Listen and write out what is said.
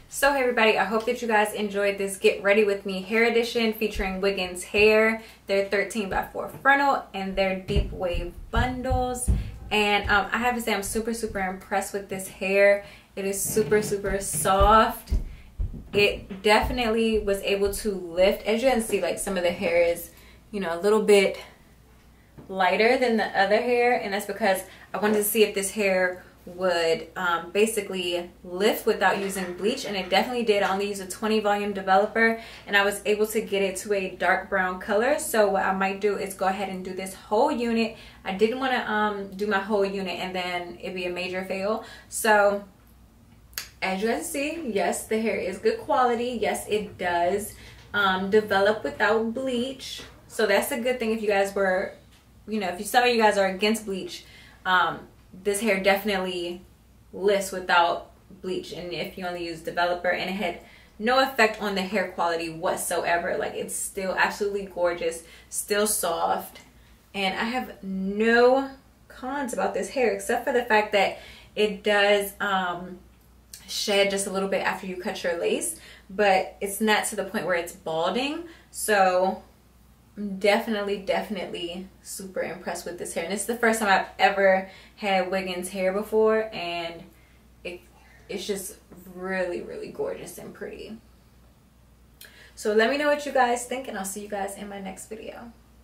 So hey everybody, I hope that you guys enjoyed this Get Ready With Me hair edition featuring Wiggins hair, their 13x4 frontal, and their deep wave bundles. And I have to say I'm super impressed with this hair. It is super soft. It definitely was able to lift. As you can see, like some of the hair is, you know, a little bit lighter than the other hair, and that's because I wanted to see if this hair would basically lift without using bleach, and it definitely did. I only used a 20 volume developer and I was able to get it to a dark brown color. So what I might do is go ahead and do this whole unit. I didn't want to do my whole unit and then it'd be a major fail. So as you guys see, yes, the hair is good quality. Yes, it does develop without bleach, so that's a good thing. If you guys were, you know, if some of you guys are against bleach, this hair definitely lifts without bleach. And if you only use developer, and it had no effect on the hair quality whatsoever. Like, it's still absolutely gorgeous, still soft, and I have no cons about this hair except for the fact that it does shed just a little bit after you cut your lace, but it's not to the point where it's balding. So I'm definitely super impressed with this hair, and this is the first time I've ever had Wiggins hair before, and it's just really gorgeous and pretty. So let me know what you guys think, and I'll see you guys in my next video.